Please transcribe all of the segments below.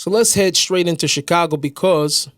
So let's head straight into Chicago, because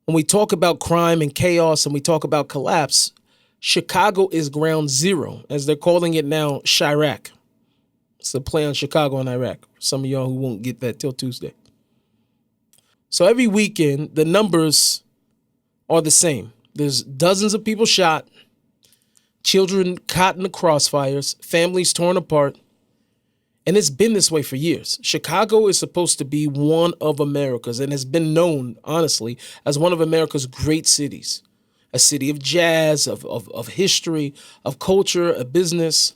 when we talk about crime and chaos and we talk about collapse, Chicago is ground zero, as they're calling it now, Chirac. It's a play on Chicago and Iraq. Some of y'all who won't get that till Tuesday. So every weekend, the numbers are the same. There's dozens of people shot, children caught in the crossfires, families torn apart. And it's been this way for years. Chicago is supposed to be one of America's, and has been known, honestly, as one of America's great cities. A city of jazz, of history, of culture, of business.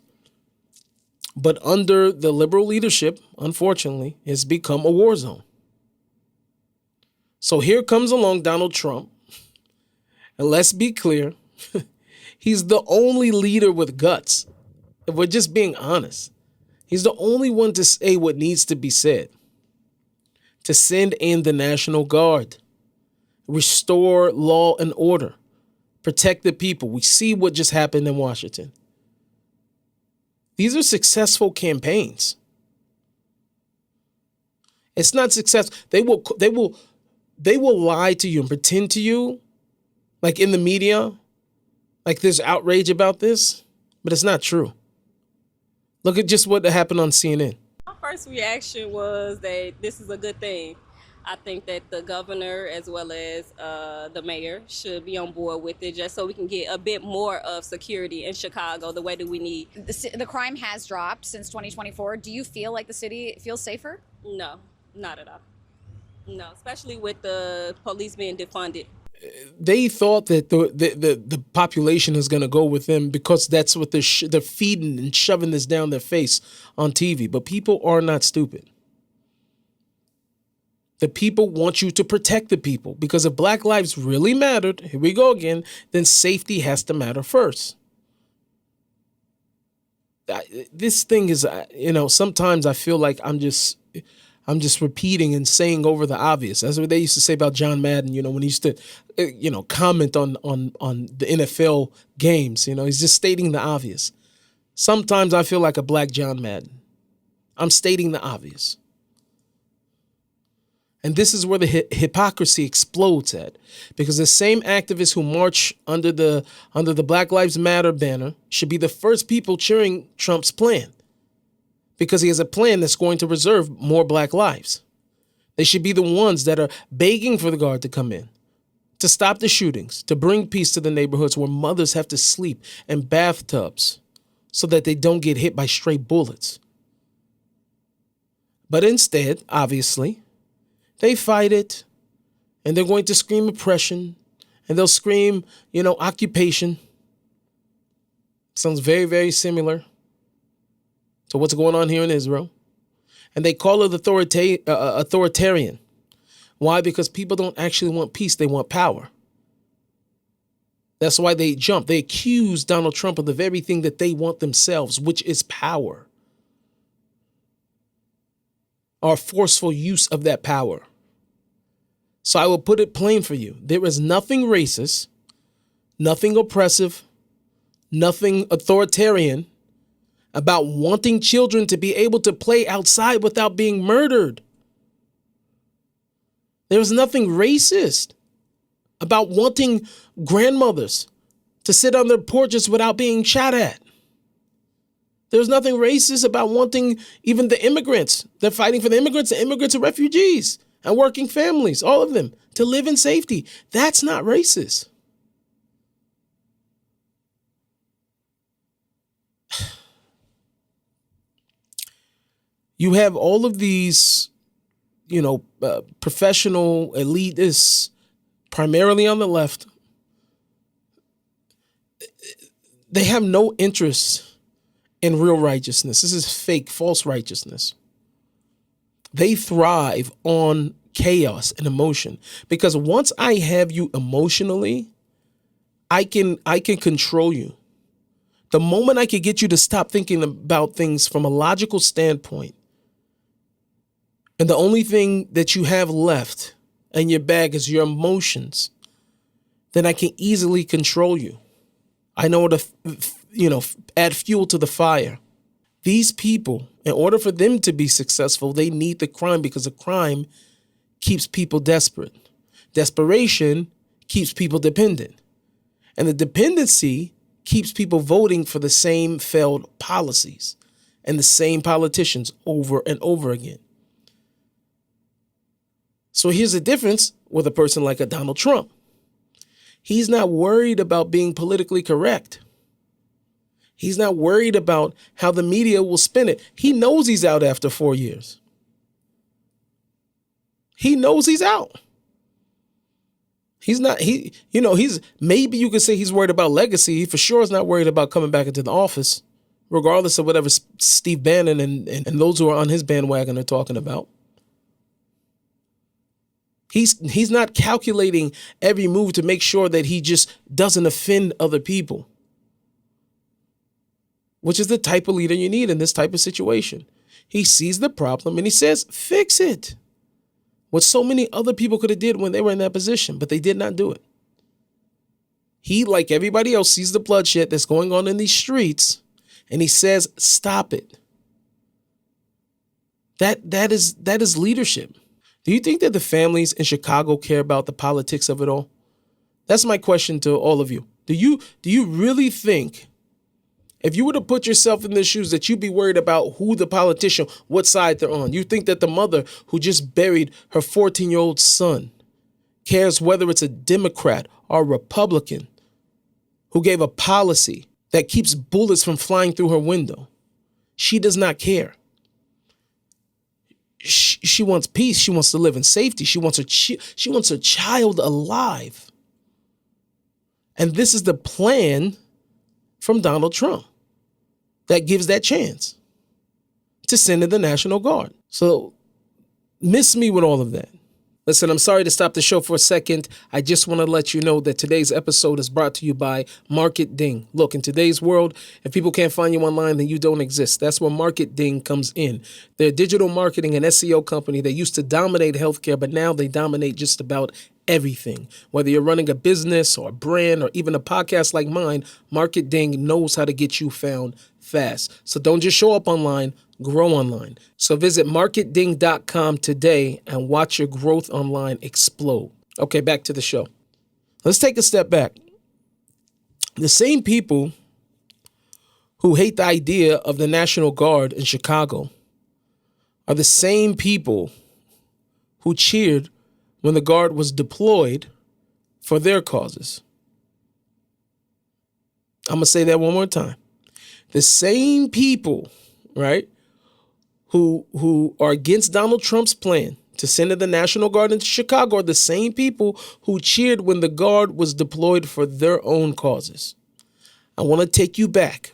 But under the liberal leadership, unfortunately, it's become a war zone. So here comes along Donald Trump. And let's be clear, he's the only leader with guts. If we're just being honest. He's the only one to say what needs to be said. To send in the National Guard. Restore law and order. Protect the people. We see what just happened in Washington. These are successful campaigns. It's not success. They will lie to you and pretend to you, like in the media, like there's outrage about this, but it's not true. Look at just what happened on CNN. My first reaction was that this is a good thing. I think that the governor as well as the mayor should be on board with it, just so we can get a bit more of security in Chicago the way that we need. The crime has dropped since 2024. Do you feel like the city feels safer? No, not at all. No, especially with the police being defunded. They thought that the population is going to go with them because that's what they're feeding and shoving this down their face on TV. But people are not stupid. The people want you to protect the people, because if Black lives really mattered, here we go again, then safety has to matter first. This thing is, sometimes I feel like I'm just repeating and saying over the obvious. That's what they used to say about John Madden, when he used to, comment on the NFL games. He's just stating the obvious. Sometimes I feel like a Black John Madden. I'm stating the obvious. And this is where the hypocrisy explodes at, because the same activists who march under the Black Lives Matter banner should be the first people cheering Trump's plan, because he has a plan that's going to preserve more Black lives. They should be the ones that are begging for the Guard to come in, to stop the shootings, to bring peace to the neighborhoods where mothers have to sleep in bathtubs so that they don't get hit by stray bullets. But instead, obviously, they fight it, and they're going to scream oppression, and they'll scream, occupation. Sounds very, very similar to what's going on here in Israel. And they call it authoritarian. Why? Because people don't actually want peace. They want power. That's why they jump. They accuse Donald Trump of the very thing that they want themselves, which is power. Or forceful use of that power. So I will put it plain for you. There is nothing racist, nothing oppressive, nothing authoritarian about wanting children to be able to play outside without being murdered. There's nothing racist about wanting grandmothers to sit on their porches without being shot at. There's nothing racist about wanting even the immigrants. They're fighting for the immigrants and refugees and working families, all of them, to live in safety. That's not racist. You have all of these, professional elitists, primarily on the left. They have no interest in real righteousness. This is fake, false righteousness. They thrive on chaos and emotion, because once I have you emotionally, I can control you. The moment I can get you to stop thinking about things from a logical standpoint, and the only thing that you have left in your bag is your emotions, then I can easily control you. I know how to, add fuel to the fire. These people, in order for them to be successful, they need the crime because the crime keeps people desperate. Desperation keeps people dependent. And the dependency keeps people voting for the same failed policies and the same politicians over and over again. So here's the difference with a person like a Donald Trump. He's not worried about being politically correct. He's not worried about how the media will spin it. He knows he's out after 4 years. He knows he's out. He's not, maybe you could say he's worried about legacy. He for sure is not worried about coming back into the office, regardless of whatever Steve Bannon and those who are on his bandwagon are talking about. He's not calculating every move to make sure that he just doesn't offend other people, which is the type of leader you need in this type of situation. He sees the problem and he says, fix it. What so many other people could have did when they were in that position, but they did not do it. He, like everybody else, sees the bloodshed that's going on in these streets and he says, stop it. That is leadership. Do you think that the families in Chicago care about the politics of it all? That's my question to all of you. Do you really think, if you were to put yourself in their shoes, that you'd be worried about who the politician, what side they're on? You think that the mother who just buried her 14-year-old son cares whether it's a Democrat or a Republican who gave a policy that keeps bullets from flying through her window? She does not care. She wants peace. She wants to live in safety. She wants her child alive. And this is the plan from Donald Trump that gives that chance to send in the National Guard. So miss me with all of that. Listen, I'm sorry to stop the show for a second. I just want to let you know that today's episode is brought to you by Market Ding. Look, in today's world, if people can't find you online, then you don't exist. That's where Market Ding comes in. They're a digital marketing and SEO company that used to dominate healthcare, but now they dominate just about everything. Whether you're running a business or a brand or even a podcast like mine, Market Ding knows how to get you found fast. So don't just show up online, grow online. So visit marketding.com today and watch your growth online explode. Okay, back to the show. Let's take a step back. The same people who hate the idea of the National Guard in Chicago are the same people who cheered when the Guard was deployed for their causes. I'm going to say that one more time. The same people, right, who are against Donald Trump's plan to send in the National Guard into Chicago are the same people who cheered when the Guard was deployed for their own causes. I want to take you back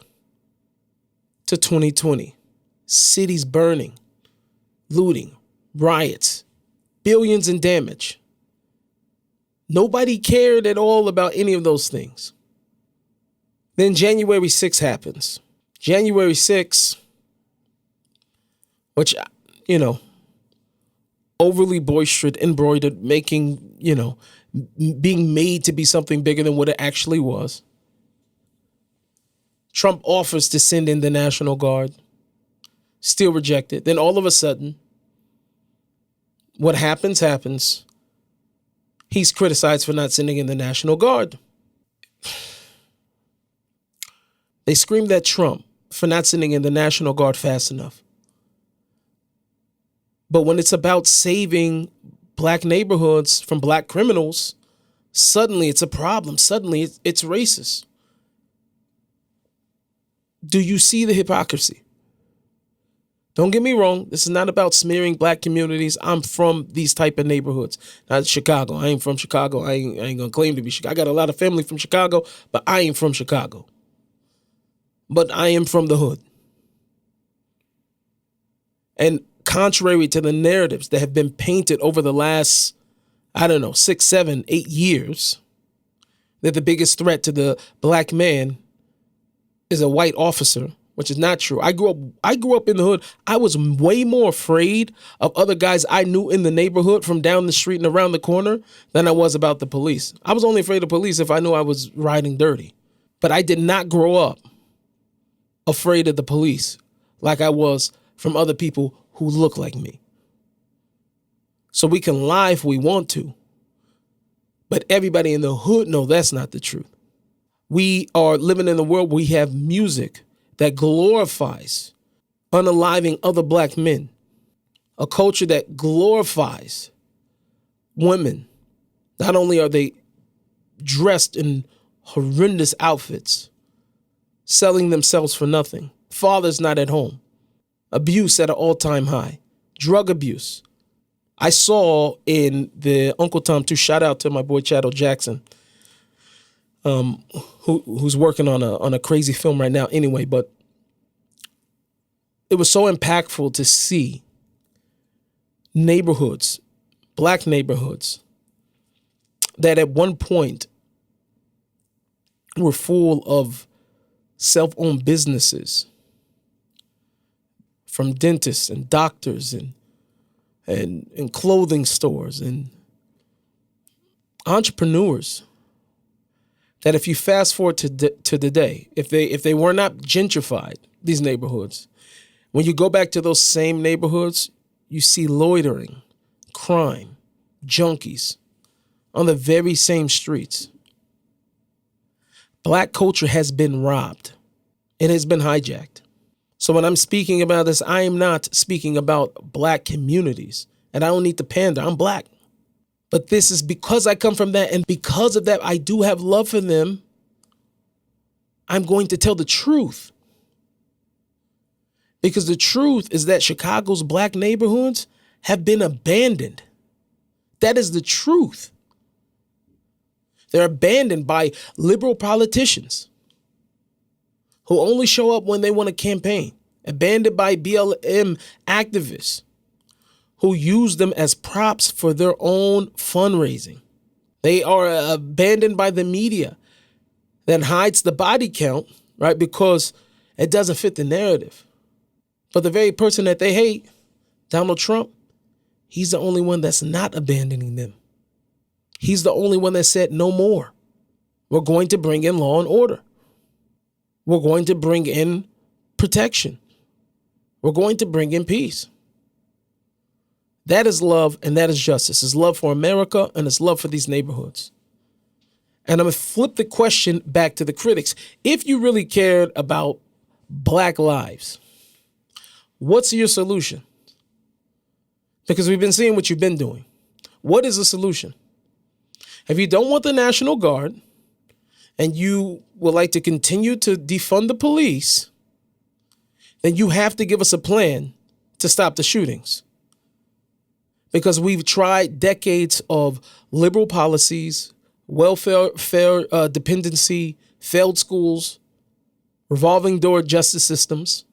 to 2020. Cities burning, looting, riots, billions in damage. Nobody cared at all about any of those things. Then January 6th happens. January 6th, which, overly boisterous, embroidered, making, being made to be something bigger than what it actually was. Trump offers to send in the National Guard, still rejected. Then all of a sudden, what happens. He's criticized for not sending in the National Guard. They screamed at Trump for not sending in the National Guard fast enough. But when it's about saving black neighborhoods from black criminals, suddenly it's a problem. Suddenly it's racist. Do you see the hypocrisy? Don't get me wrong. This is not about smearing black communities. I'm from these type of neighborhoods. Not Chicago. I ain't from Chicago. I ain't going to claim to be Chicago. I got a lot of family from Chicago, but I ain't from Chicago. But I am from the hood. And contrary to the narratives that have been painted over the last, 6, 7, 8 years, that the biggest threat to the black man is a white officer, which is not true. I grew up in the hood. I was way more afraid of other guys I knew in the neighborhood from down the street and around the corner than I was about the police. I was only afraid of police if I knew I was riding dirty. But I did not grow up afraid of the police. like I was from other people who look like me. So we can lie if we want to, but everybody in the hood know that's not the truth. We are living in a world where we have music that glorifies unaliving other black men, a culture that glorifies women. Not only are they dressed in horrendous outfits, selling themselves for nothing, fathers not at home, abuse at an all-time high, drug abuse. I saw in the Uncle Tom 2, shout out to my boy Chado Jackson, who's working on a crazy film right now anyway, but it was so impactful to see neighborhoods, black neighborhoods, that at one point were full of self-owned businesses, from dentists and doctors and clothing stores and entrepreneurs, that if you fast forward to the day, if they were not gentrified, these neighborhoods, when you go back to those same neighborhoods, you see loitering, crime, junkies on the very same streets. Black culture has been robbed. It has been hijacked. So when I'm speaking about this, I am not speaking about black communities, and I don't need to pander. I'm black. But this is because I come from that, and because of that, I do have love for them. I'm going to tell the truth. Because the truth is that Chicago's black neighborhoods have been abandoned. That is the truth. They're abandoned by liberal politicians who only show up when they want to campaign. Abandoned by BLM activists who use them as props for their own fundraising. They are abandoned by the media that hides the body count, right? Because it doesn't fit the narrative. But the very person that they hate, Donald Trump, he's the only one that's not abandoning them. He's the only one that said no more. We're going to bring in law and order. We're going to bring in protection. We're going to bring in peace. That is love and that is justice. It's love for America and it's love for these neighborhoods. And I'm going to flip the question back to the critics. If you really cared about black lives, what's your solution? Because we've been seeing what you've been doing. What is the solution? If you don't want the National Guard and you would like to continue to defund the police, then you have to give us a plan to stop the shootings. Because we've tried decades of liberal policies, welfare dependency, failed schools, revolving door justice systems,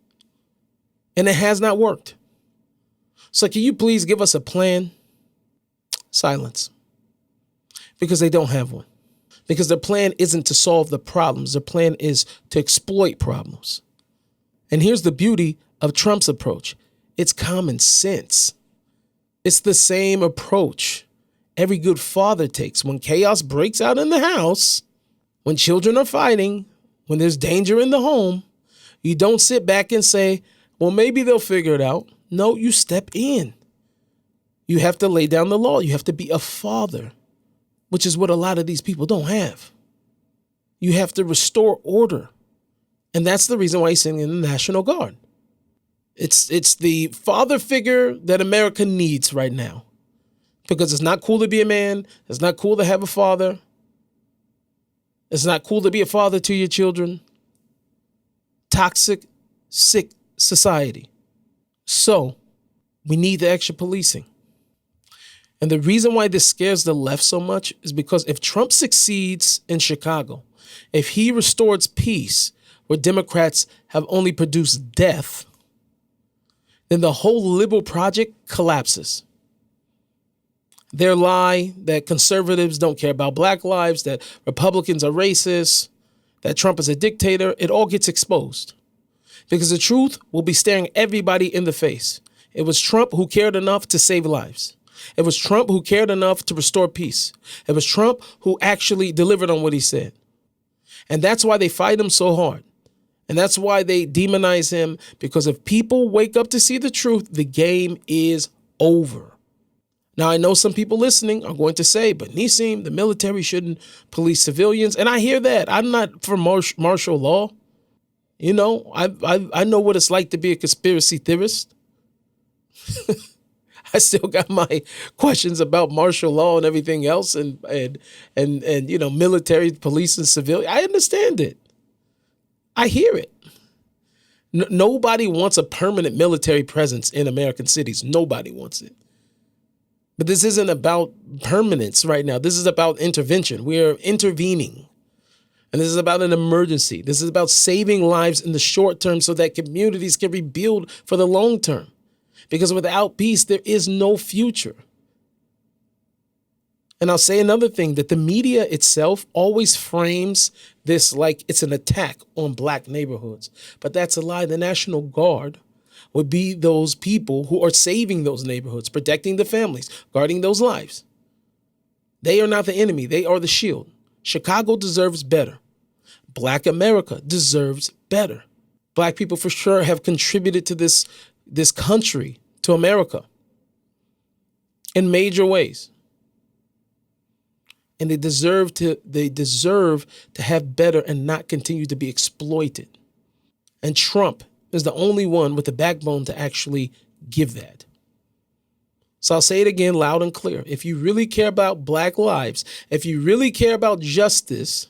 and it has not worked. So can you please give us a plan? Silence. Because they don't have one. Because their plan isn't to solve the problems. Their plan is to exploit problems. And here's the beauty of Trump's approach. It's common sense. It's the same approach every good father takes. When chaos breaks out in the house, when children are fighting, when there's danger in the home, you don't sit back and say, well, maybe they'll figure it out. No, you step in. You have to lay down the law. You have to be a father, which is what a lot of these people don't have. You have to restore order. And that's the reason why he's sending in the National Guard. It's the father figure that America needs right now. Because it's not cool to be a man. It's not cool to have a father. It's not cool to be a father to your children. Toxic, sick society. So we need the extra policing. And the reason why this scares the left so much is because if Trump succeeds in Chicago, if he restores peace where Democrats have only produced death, then the whole liberal project collapses. Their lie that conservatives don't care about black lives, that Republicans are racist, that Trump is a dictator, it all gets exposed. Because the truth will be staring everybody in the face. It was Trump who cared enough to save lives. It was Trump who cared enough to restore peace. It was Trump who actually delivered on what he said. And that's why they fight him so hard. And that's why they demonize him, because if people wake up to see the truth, the game is over. Now, I know some people listening are going to say, but Nissim, the military shouldn't police civilians. And I hear that. I'm not for martial law. You know, I know what it's like to be a conspiracy theorist. I still got my questions about martial law and everything else and you know, military, police, and civilian. I understand it. I hear it. Nobody wants a permanent military presence in American cities. Nobody wants it. But this isn't about permanence right now. This is about intervention. We are intervening. And this is about an emergency. This is about saving lives in the short term so that communities can rebuild for the long term. Because without peace, there is no future. And I'll say another thing, that the media itself always frames this like it's an attack on black neighborhoods. But that's a lie. The National Guard would be those people who are saving those neighborhoods, protecting the families, guarding those lives. They are not the enemy. They are the shield. Chicago deserves better. Black America deserves better. Black people for sure have contributed to this country, to America, in major ways. And they deserve to have better and not continue to be exploited. And Trump is the only one with the backbone to actually give that. So I'll say it again loud and clear. If you really care about black lives, if you really care about justice,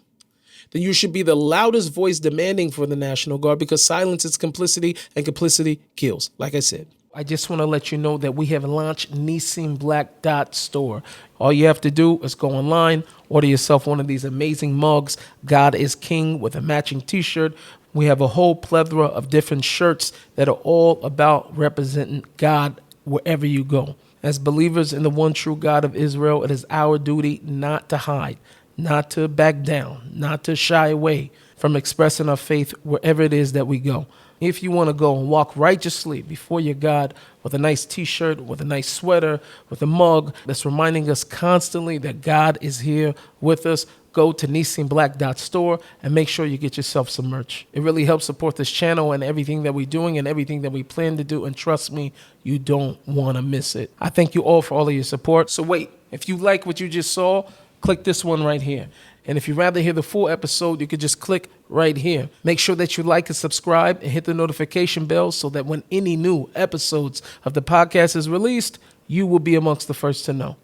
then you should be the loudest voice demanding for the National Guard, because silence is complicity and complicity kills, like I said. I just want to let you know that we have launched Nissim Black Store. All you have to do is go online, order yourself one of these amazing mugs, God is King, with a matching t-shirt. We have a whole plethora of different shirts that are all about representing God wherever you go. As believers in the one true God of Israel, it is our duty not to hide, not to back down, not to shy away from expressing our faith wherever it is that we go. If you want to go and walk righteously before your God with a nice t-shirt, with a nice sweater, with a mug that's reminding us constantly that God is here with us, go to nissimblack.store and make sure you get yourself some merch. It really helps support this channel and everything that we're doing and everything that we plan to do. And trust me, you don't want to miss it. I thank you all for all of your support. So wait, if you like what you just saw, click this one right here. And if you'd rather hear the full episode, you could just click right here. Make sure that you like and subscribe and hit the notification bell so that when any new episodes of the podcast is released, you will be amongst the first to know.